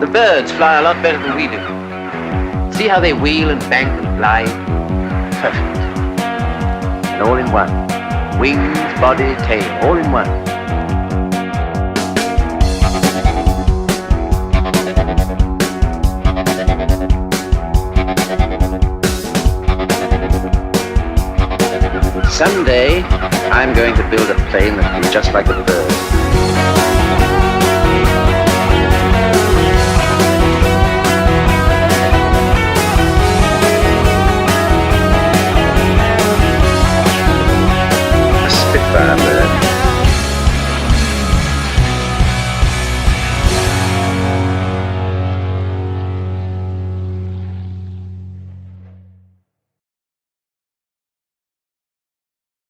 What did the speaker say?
The birds fly a lot better than we do. See how they wheel and bank and glide? Perfect. And all in one. Wings, body, tail, all in one. Someday, I'm going to build a plane that will be just like a bird. A Spitfire bird.